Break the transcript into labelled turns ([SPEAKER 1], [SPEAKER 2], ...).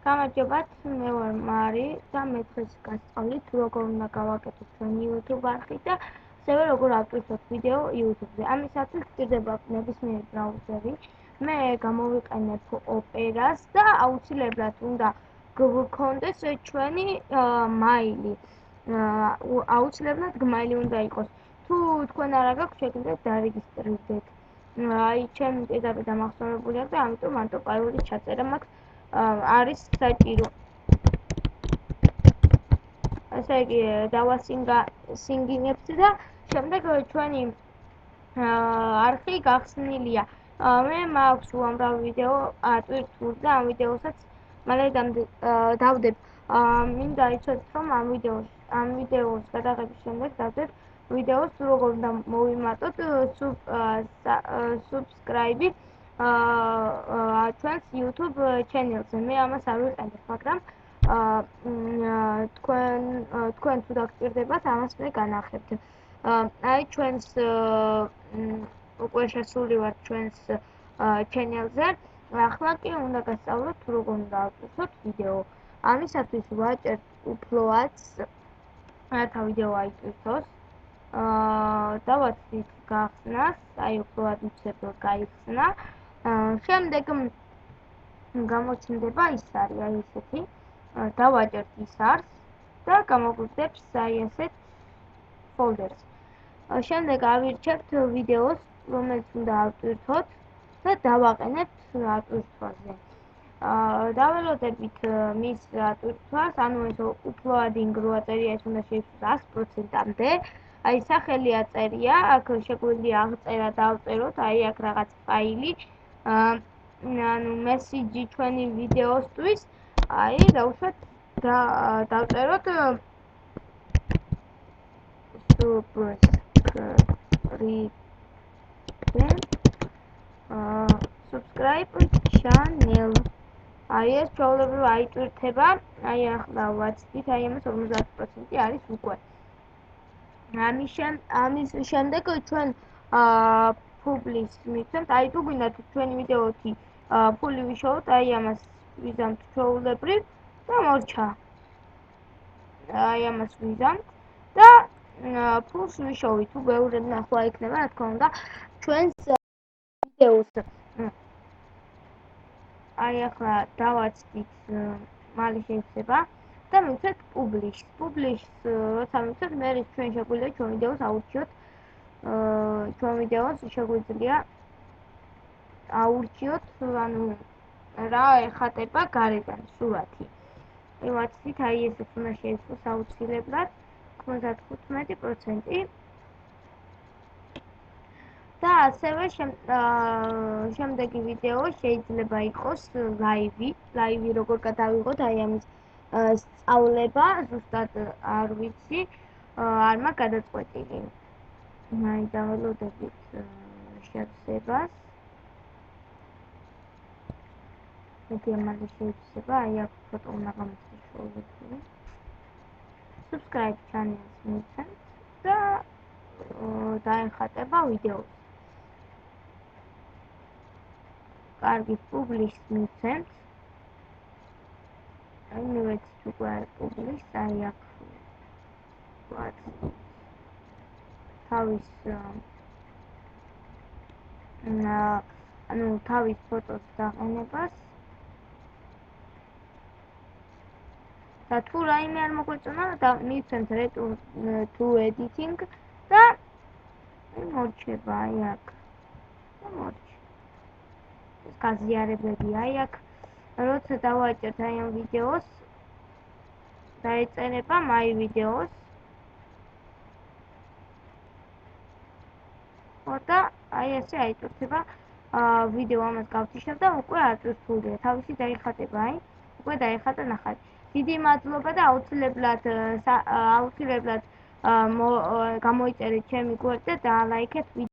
[SPEAKER 1] გამარჯობათ, მე ვარ მარი და მე დღეს გასწავლით როგორ უნდა გავაკეთოთ ჩვენი YouTube არხი და ასევე როგორ ავტვირთოთ ვიდეო YouTube-ზე. ამისათვის გვჭირდება ნებისმიერი ბრაუზერი. მე გამოვიყენებ Opera-ს და აუცილებლად უნდა გქონდეს ჩვენი მაილი. აუცილებლად გმაილი უნდა იყოს. თუ თქვენ არ გაქვთ, შეგიძლიათ დარეგისტრირდეთ. აი, ჩემი პირდაპირ დამახსოვრებული აქვს და ამიტომ მარტო პაროლის ჩაწერა მაქვს. არის საჭირო. ასე იგი, დავასინგინებთ და შემდეგ ჩვენი არხი გახსნილია. მე მაქვს უამრავ ვიდეო ატვირთულ და ამ ვიდეოსაც მალე დავდებ. მინდა იცოდეთ, რომ ამ ვიდეოს გადაღების შემდეგ დავდებ ვიდეოს როგორ უნდა მოვიმატოთ subscribe ჩვენს YouTube channel-ზე. მე ამას არ ვიყენებ, მაგრამ თქვენ თუ დაგჭირდებათ, ამას მე განახებთ. აი ჩვენს უკვე შესული ვარ ჩვენს channel-ზე. ახლა კი უნდა გასწავლოთ როგორ უნდა ავტვირთოთ ვიდეო. ამისათვის ვაჭერთ უფლოაც რათა ვიდეო აიტვირთოს. დავაცდით გახსნას, აი უფლოად ვუცებ გაიხსნა. შემდეგ გამოჩნდება ის არის აი ესეთი. დავაჭერთ ის არს და გამოგვიძებს აი ესეთ ფოლდერს. შემდეგ ავირჩევთ ვიდეოს, რომელიც უნდა ავტვირთოთ და დავაყენებთ ატვირთვაზე. დაველოდებით მის ატვირთვას, ანუ ეს უფლოადი ინგროვა წერია, ეს უნდა შეიცვალოს 100%-მდე. აი სახელი აწერია, აქ შეგვიძლია აღწერა დავწეროთ, აი აქ რაღაც ფაილი. ანუ მესიჯი ჩვენი ვიდეოსთვის, აი დავუშვათ დავწეროთ subscribe channel. აი ეს ჩვეულებრივ აიტვირთება, აი ახლა ვაცდით, აი ამას 50% არის უკვე. ამის შემდეგ ჩვენ publish მივცემთ, აი თუ გინდათ ჩვენი ვიდეოთი ფული ვიშოვოთ, აი ამას ვიზამთ ჩვეულებრივ და მორჩა. აი ამას ვიზამთ და ფულს ვიშოვით, თუ ბევრი ნახვა იქნება, რა თქმა უნდა, ჩვენს ვიდეოს. აი ახლა დავაცდით, მალე შეიძლება და მივცეთ publish. Publish-ს როცა მივცეთ, მე ჩვენ შეგვიძლია ჩვენ ვიდეოს აურჩიოთ. ჩვენ ვიდეოს შეგვიძლია აურჩიოთ, ანუ რა ეხატება გარედან სურათი. ვაცდით, აი ესეც უნდა შეიცვალოს აუცილებლად 95%. და ასევე შემდეგი ვიდეო შეიძლება იყოს ლაივი როგორ გადავიღოთ, აი ამის სწავლება, ზუსტად არ ვიცი, არ მაქვს გადაწყვეტილი. აი დაველოდებით შევსებას. მეტი ამალი შეიძლება, აი აქ ფოტო უნდა გამოსაშოვებინა. Subscribe channel-ს მივცემთ და დაეხატება ვიდეოს. კარგი, publish-ს მივცემთ. აი მივეცით უკვე publish-ს, აი აქ ვაცდით თავის თავის ფოტოს დაყენებას. და თუ რაიმე არ მოგვეწონა, მივცემთ return to editing და მორჩება აი აქ. და მორჩა. ეს გაზიარებები აი აქ. როცა დავაჭერთ აი ამ ვიდეოს, დაეწერება my videos. და აი ესე აიტვირთება ვიდეო, ამას გავთიშავ და უკვე ატვირთულია. თავისი დაიხატება, აი, უკვე დაიხატა ნახატი. დიდი მადლობა და აუცილებლად გამოიწერეთ ჩემი გვერდი და დაალაიქეთ ვიდეო.